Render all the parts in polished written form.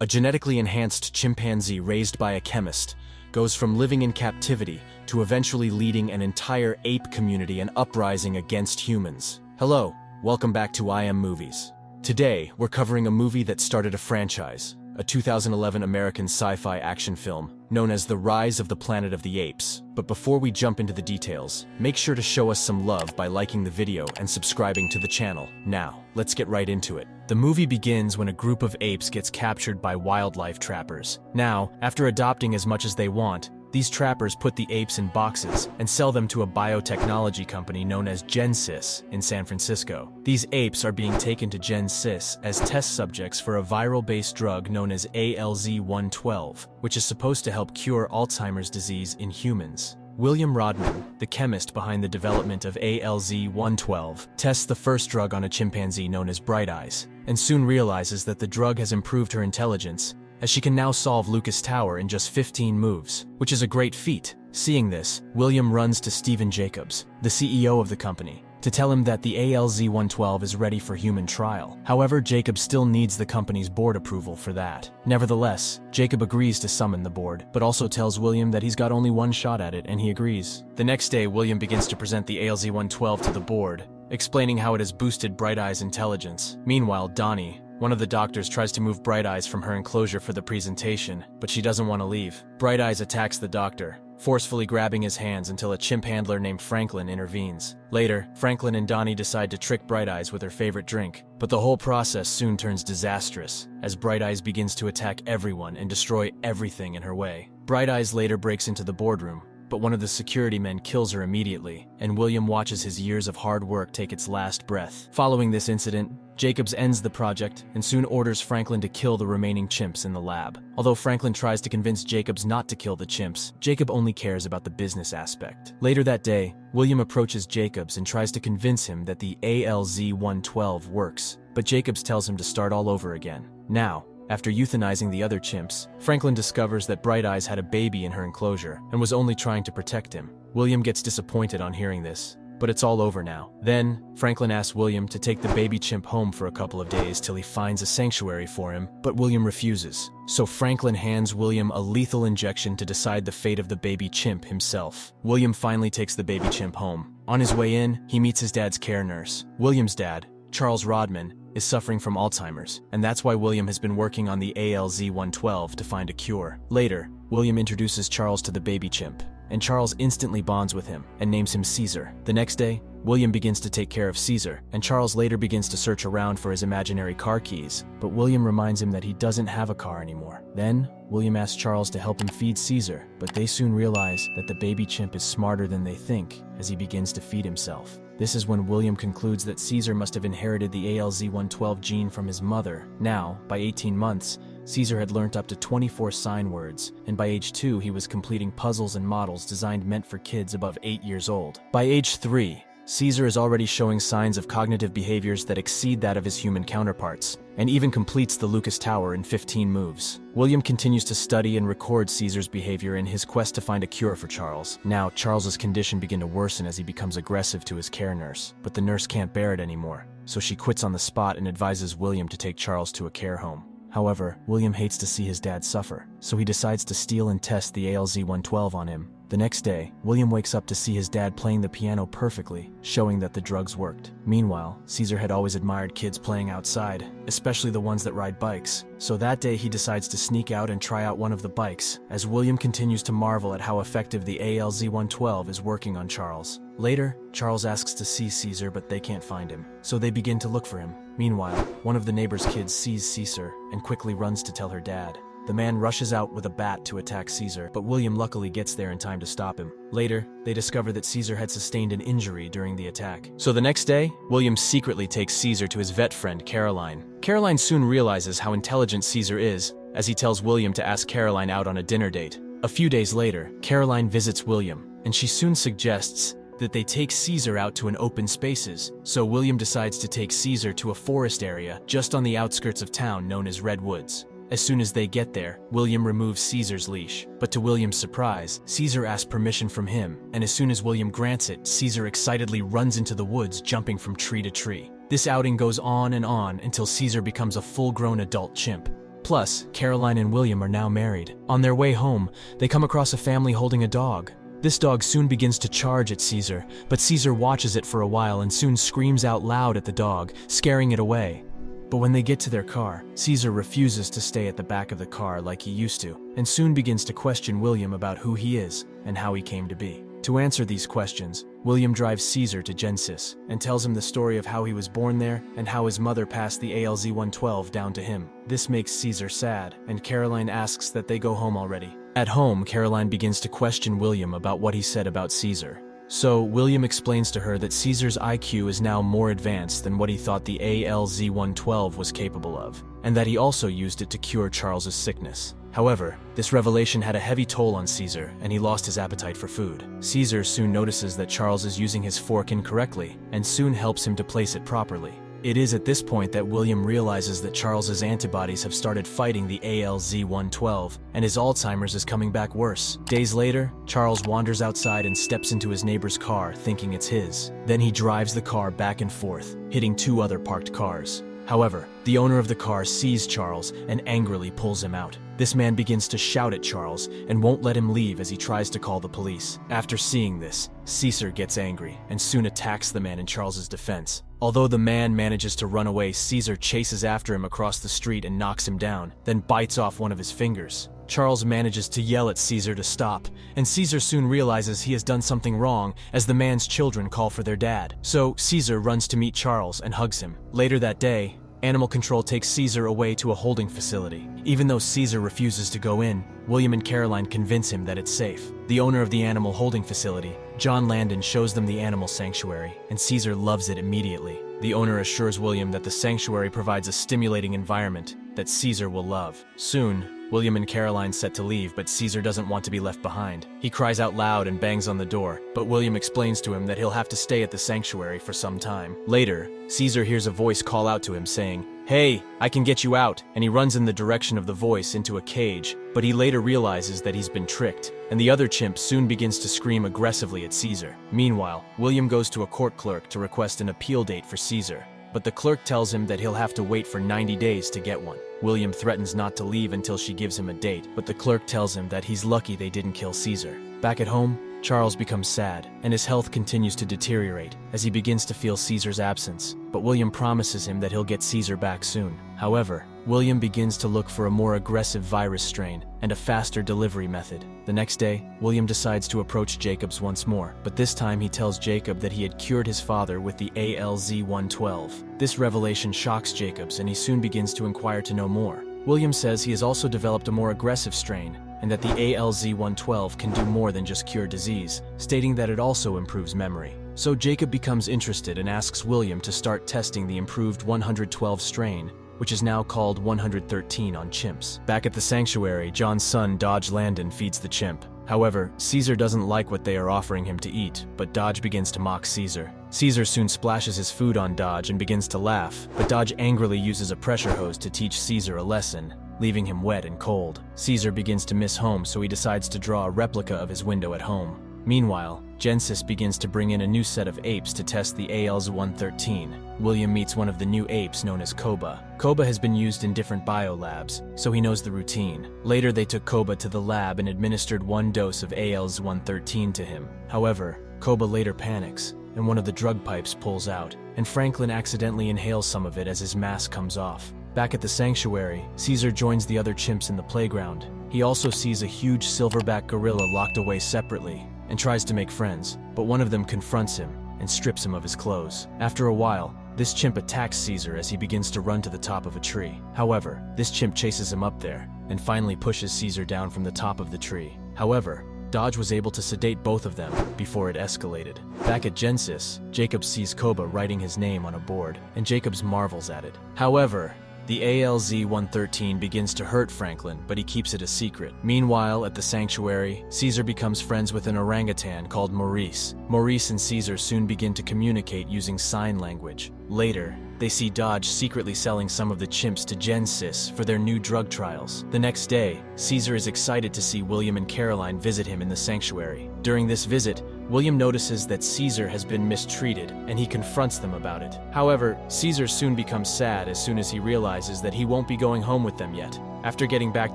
A genetically enhanced chimpanzee raised by a chemist goes from living in captivity to eventually leading an entire ape community and uprising against humans. Hello, welcome back to I Am Movies. Today, we're covering a movie that started a franchise, a 2011 American sci-fi action film known as The Rise of the Planet of the Apes. But before we jump into the details, make sure to show us some love by liking the video and subscribing to the channel. Now, let's get right into it. The movie begins when a group of apes gets captured by wildlife trappers. Now, after adopting as much as they want, these trappers put the apes in boxes and sell them to a biotechnology company known as Genesis in San Francisco. These apes are being taken to Genesis as test subjects for a viral-based drug known as ALZ-112, which is supposed to help cure Alzheimer's disease in humans. William Rodman, the chemist behind the development of ALZ-112, tests the first drug on a chimpanzee known as Bright Eyes, and soon realizes that the drug has improved her intelligence, as she can now solve Lucas Tower in just 15 moves, which is a great feat. Seeing this, William runs to Stephen Jacobs, the CEO of the company, to tell him that the ALZ-112 is ready for human trial. However, Jacob still needs the company's board approval for that. Nevertheless, Jacob agrees to summon the board, but also tells William that he's got only one shot at it, and he agrees. The next day, William begins to present the ALZ-112 to the board, explaining how it has boosted Bright Eye's intelligence. Meanwhile, Donnie, one of the doctors, tries to move Bright Eyes from her enclosure for the presentation, but she doesn't want to leave. Bright Eyes attacks the doctor, forcefully grabbing his hands until a chimp handler named Franklin intervenes. Later, Franklin and Donnie decide to trick Bright Eyes with her favorite drink, but the whole process soon turns disastrous, as Bright Eyes begins to attack everyone and destroy everything in her way. Bright Eyes later breaks into the boardroom, but one of the security men kills her immediately, and William watches his years of hard work take its last breath. Following this incident, Jacobs ends the project and soon orders Franklin to kill the remaining chimps in the lab. Although Franklin tries to convince Jacobs not to kill the chimps, Jacob only cares about the business aspect. Later that day, William approaches Jacobs and tries to convince him that the ALZ-112 works, but Jacobs tells him to start all over again. Now, after euthanizing the other chimps, Franklin discovers that Bright Eyes had a baby in her enclosure and was only trying to protect him. William gets disappointed on hearing this, but it's all over now. Then, Franklin asks William to take the baby chimp home for a couple of days till he finds a sanctuary for him, but William refuses. So Franklin hands William a lethal injection to decide the fate of the baby chimp himself. William finally takes the baby chimp home. On his way in, he meets his dad's care nurse. William's dad, Charles Rodman, is suffering from Alzheimer's, and that's why William has been working on the ALZ-112 to find a cure. Later, William introduces Charles to the baby chimp, and Charles instantly bonds with him and names him Caesar. The next day, William begins to take care of Caesar, and Charles later begins to search around for his imaginary car keys, but William reminds him that he doesn't have a car anymore. Then, William asks Charles to help him feed Caesar, but they soon realize that the baby chimp is smarter than they think as he begins to feed himself. This is when William concludes that Caesar must have inherited the ALZ-112 gene from his mother. Now, by 18 months, Caesar had learnt up to 24 sign words, and by age 2 he was completing puzzles and models designed meant for kids above 8 years old. By age 3, Caesar is already showing signs of cognitive behaviors that exceed that of his human counterparts, and even completes the Lucas Tower in 15 moves. William continues to study and record Caesar's behavior in his quest to find a cure for Charles. Now, Charles's condition begins to worsen as he becomes aggressive to his care nurse, but the nurse can't bear it anymore, so she quits on the spot and advises William to take Charles to a care home. However, William hates to see his dad suffer, so he decides to steal and test the ALZ-112 on him. The next day, William wakes up to see his dad playing the piano perfectly, showing that the drugs worked. Meanwhile, Caesar had always admired kids playing outside, especially the ones that ride bikes. So that day he decides to sneak out and try out one of the bikes, as William continues to marvel at how effective the ALZ-112 is working on Charles. Later, Charles asks to see Caesar, but they can't find him, so they begin to look for him. Meanwhile, one of the neighbor's kids sees Caesar and quickly runs to tell her dad. The man rushes out with a bat to attack Caesar, but William luckily gets there in time to stop him. Later, they discover that Caesar had sustained an injury during the attack. So the next day, William secretly takes Caesar to his vet friend, Caroline. Caroline soon realizes how intelligent Caesar is, as he tells William to ask Caroline out on a dinner date. A few days later, Caroline visits William, and she soon suggests that they take Caesar out to an open spaces, so William decides to take Caesar to a forest area just on the outskirts of town known as Red Woods. As soon as they get there, William removes Caesar's leash, but to William's surprise, Caesar asks permission from him, and as soon as William grants it, Caesar excitedly runs into the woods, jumping from tree to tree. This outing goes on and on until Caesar becomes a full-grown adult chimp. Plus, Caroline and William are now married. On their way home, they come across a family holding a dog. This dog soon begins to charge at Caesar, but Caesar watches it for a while and soon screams out loud at the dog, scaring it away. But when they get to their car, Caesar refuses to stay at the back of the car like he used to, and soon begins to question William about who he is and how he came to be. To answer these questions, William drives Caesar to Genesis and tells him the story of how he was born there and how his mother passed the ALZ-112 down to him. This makes Caesar sad, and Caroline asks that they go home already. At home, Caroline begins to question William about what he said about Caesar. So, William explains to her that Caesar's IQ is now more advanced than what he thought the ALZ-112 was capable of, and that he also used it to cure Charles's sickness. However, this revelation had a heavy toll on Caesar, and he lost his appetite for food. Caesar soon notices that Charles is using his fork incorrectly, and soon helps him to place it properly. It is at this point that William realizes that Charles's antibodies have started fighting the ALZ-112, and his Alzheimer's is coming back worse. Days later, Charles wanders outside and steps into his neighbor's car, thinking it's his. Then he drives the car back and forth, hitting 2 other parked cars. However, the owner of the car sees Charles and angrily pulls him out. This man begins to shout at Charles and won't let him leave as he tries to call the police. After seeing this, Caesar gets angry and soon attacks the man in Charles's defense. Although the man manages to run away, Caesar chases after him across the street and knocks him down, then bites off one of his fingers. Charles manages to yell at Caesar to stop, and Caesar soon realizes he has done something wrong as the man's children call for their dad. So Caesar runs to meet Charles and hugs him. Later that day, Animal Control takes Caesar away to a holding facility. Even though Caesar refuses to go in, William and Caroline convince him that it's safe. The owner of the animal holding facility, John Landon, shows them the animal sanctuary, and Caesar loves it immediately. The owner assures William that the sanctuary provides a stimulating environment that Caesar will love. Soon, William and Caroline set to leave, but Caesar doesn't want to be left behind. He cries out loud and bangs on the door, but William explains to him that he'll have to stay at the sanctuary for some time. Later, Caesar hears a voice call out to him saying, "Hey, I can get you out," and he runs in the direction of the voice into a cage, but he later realizes that he's been tricked, and the other chimp soon begins to scream aggressively at Caesar. Meanwhile, William goes to a court clerk to request an appeal date for Caesar, but the clerk tells him that he'll have to wait for 90 days to get one. William threatens not to leave until she gives him a date, but the clerk tells him that he's lucky they didn't kill Caesar. Back at home, Charles becomes sad, and his health continues to deteriorate as he begins to feel Caesar's absence, but William promises him that he'll get Caesar back soon. However, William begins to look for a more aggressive virus strain and a faster delivery method. The next day, William decides to approach Jacobs once more, but this time he tells Jacob that he had cured his father with the ALZ-112. This revelation shocks Jacobs, and he soon begins to inquire to know more. William says he has also developed a more aggressive strain, and that the ALZ-112 can do more than just cure disease, stating that it also improves memory. So Jacob becomes interested and asks William to start testing the improved 112 strain, which is now called 113 on chimps. Back at the sanctuary, John's son Dodge Landon feeds the chimp. However, Caesar doesn't like what they are offering him to eat, but Dodge begins to mock Caesar. Caesar soon splashes his food on Dodge and begins to laugh, but Dodge angrily uses a pressure hose to teach Caesar a lesson, leaving him wet and cold. Caesar begins to miss home, so he decides to draw a replica of his window at home. Meanwhile, Genesis begins to bring in a new set of apes to test the ALZ-113. William meets one of the new apes known as Koba. Koba has been used in different biolabs, so he knows the routine. Later, they took Koba to the lab and administered 1 dose of ALZ-113 to him. However, Koba later panics, and one of the drug pipes pulls out, and Franklin accidentally inhales some of it as his mask comes off. Back at the sanctuary, Caesar joins the other chimps in the playground. He also sees a huge silverback gorilla locked away separately, and tries to make friends, but one of them confronts him and strips him of his clothes. After a while, this chimp attacks Caesar as he begins to run to the top of a tree. However, this chimp chases him up there, and finally pushes Caesar down from the top of the tree. However, Dodge was able to sedate both of them before it escalated. Back at Genesis, Jacob sees Koba writing his name on a board, and Jacobs marvels at it. However, the ALZ-113 begins to hurt Franklin, but he keeps it a secret. Meanwhile, at the sanctuary, Caesar becomes friends with an orangutan called Maurice. Maurice and Caesar soon begin to communicate using sign language. Later, they see Dodge secretly selling some of the chimps to Genesis for their new drug trials. The next day, Caesar is excited to see William and Caroline visit him in the sanctuary. During this visit, William notices that Caesar has been mistreated, and he confronts them about it. However, Caesar soon becomes sad as soon as he realizes that he won't be going home with them yet. After getting back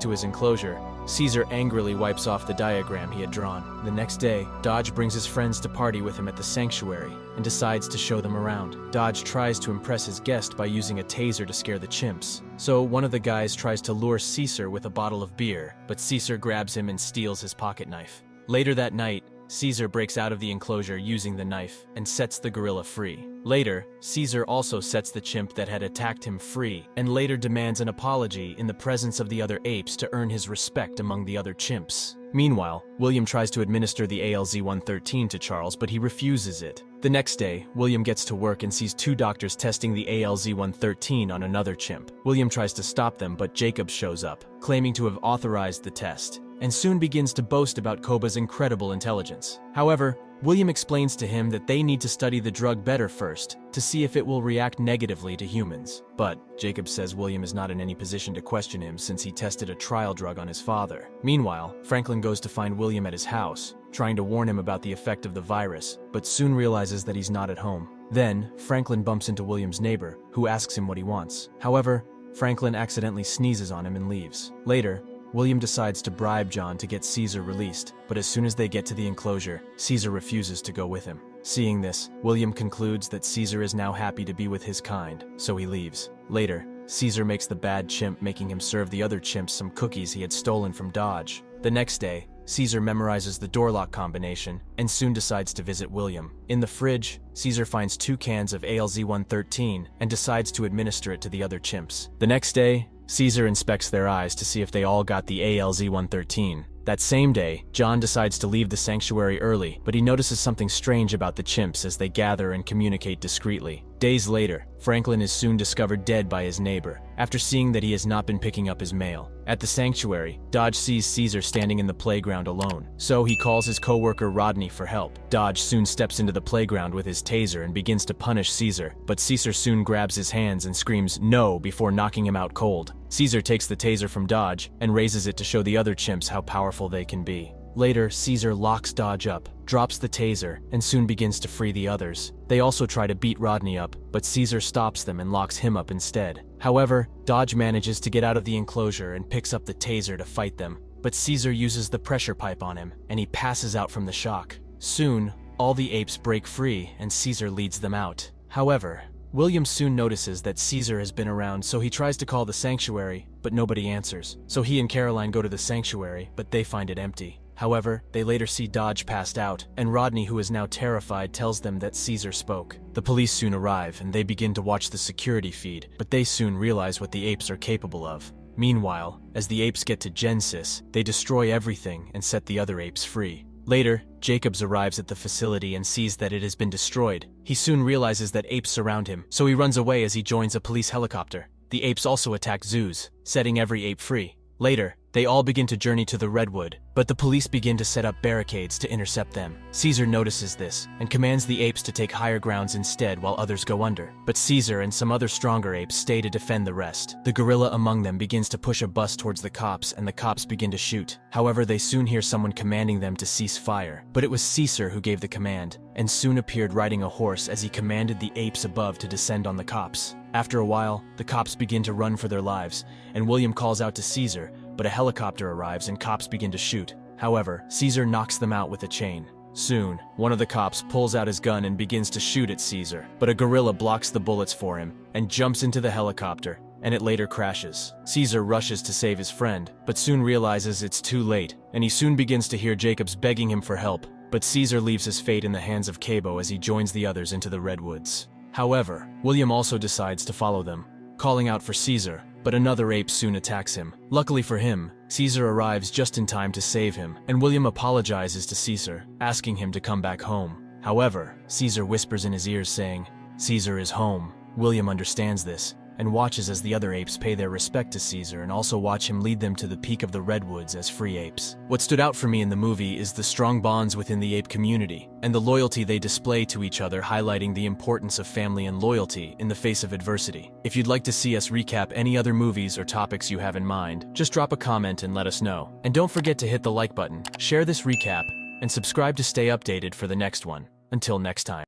to his enclosure, Caesar angrily wipes off the diagram he had drawn. The next day, Dodge brings his friends to party with him at the sanctuary and decides to show them around. Dodge tries to impress his guest by using a taser to scare the chimps. So one of the guys tries to lure Caesar with a bottle of beer, but Caesar grabs him and steals his pocket knife. Later that night, Caesar breaks out of the enclosure using the knife and sets the gorilla free. Later, Caesar also sets the chimp that had attacked him free and later demands an apology in the presence of the other apes to earn his respect among the other chimps. Meanwhile, William tries to administer the ALZ-113 to Charles, but he refuses it. The next day, William gets to work and sees two doctors testing the ALZ-113 on another chimp. William tries to stop them, but Jacob shows up, claiming to have authorized the test, and soon begins to boast about Koba's incredible intelligence. However, William explains to him that they need to study the drug better first, to see if it will react negatively to humans. But Jacob says William is not in any position to question him since he tested a trial drug on his father. Meanwhile, Franklin goes to find William at his house, trying to warn him about the effect of the virus, but soon realizes that he's not at home. Then, Franklin bumps into William's neighbor, who asks him what he wants. However, Franklin accidentally sneezes on him and leaves. Later, William decides to bribe John to get Caesar released, but as soon as they get to the enclosure, Caesar refuses to go with him. Seeing this, William concludes that Caesar is now happy to be with his kind, so he leaves. Later, Caesar makes the bad chimp, making him serve the other chimps some cookies he had stolen from Dodge. The next day, Caesar memorizes the door lock combination and soon decides to visit William. In the fridge, Caesar finds 2 cans of ALZ-113 and decides to administer it to the other chimps. The next day, Caesar inspects their eyes to see if they all got the ALZ-113. That same day, John decides to leave the sanctuary early, but he notices something strange about the chimps as they gather and communicate discreetly. Days later, Franklin is soon discovered dead by his neighbor, after seeing that he has not been picking up his mail. At the sanctuary, Dodge sees Caesar standing in the playground alone, so he calls his co-worker Rodney for help. Dodge soon steps into the playground with his taser and begins to punish Caesar, but Caesar soon grabs his hands and screams "no" before knocking him out cold. Caesar takes the taser from Dodge and raises it to show the other chimps how powerful they can be. Later, Caesar locks Dodge up, drops the taser, and soon begins to free the others. They also try to beat Rodney up, but Caesar stops them and locks him up instead. However, Dodge manages to get out of the enclosure and picks up the taser to fight them, but Caesar uses the pressure pipe on him, and he passes out from the shock. Soon, all the apes break free, and Caesar leads them out. However, William soon notices that Caesar has been around, so he tries to call the sanctuary, but nobody answers. So he and Caroline go to the sanctuary, but they find it empty. However, they later see Dodge passed out, and Rodney, who is now terrified, tells them that Caesar spoke. The police soon arrive, and they begin to watch the security feed, but they soon realize what the apes are capable of. Meanwhile, as the apes get to Genesis, they destroy everything and set the other apes free. Later, Jacobs arrives at the facility and sees that it has been destroyed. He soon realizes that apes surround him, so he runs away as he joins a police helicopter. The apes also attack Zeus, setting every ape free. Later, they all begin to journey to the Redwood, but the police begin to set up barricades to intercept them. Caesar notices this and commands the apes to take higher grounds instead while others go under. But Caesar and some other stronger apes stay to defend the rest. The gorilla among them begins to push a bus towards the cops, and the cops begin to shoot. However, they soon hear someone commanding them to cease fire. But it was Caesar who gave the command, and soon appeared riding a horse as he commanded the apes above to descend on the cops. After a while, the cops begin to run for their lives, and William calls out to Caesar, but a helicopter arrives and cops begin to shoot. However, Caesar knocks them out with a chain. Soon, one of the cops pulls out his gun and begins to shoot at Caesar, but a gorilla blocks the bullets for him and jumps into the helicopter, and it later crashes. Caesar rushes to save his friend, but soon realizes it's too late, and he soon begins to hear Jacobs begging him for help, but Caesar leaves his fate in the hands of Cabo as he joins the others into the Redwoods. However, William also decides to follow them, calling out for Caesar, but another ape soon attacks him. Luckily for him, Caesar arrives just in time to save him, and William apologizes to Caesar, asking him to come back home. However, Caesar whispers in his ears saying, "Caesar is home." William understands this, and watches as the other apes pay their respect to Caesar and also watch him lead them to the peak of the Redwoods as free apes. What stood out for me in the movie is the strong bonds within the ape community, and the loyalty they display to each other, highlighting the importance of family and loyalty in the face of adversity. If you'd like to see us recap any other movies or topics you have in mind, just drop a comment and let us know. And don't forget to hit the like button, share this recap, and subscribe to stay updated for the next one. Until next time.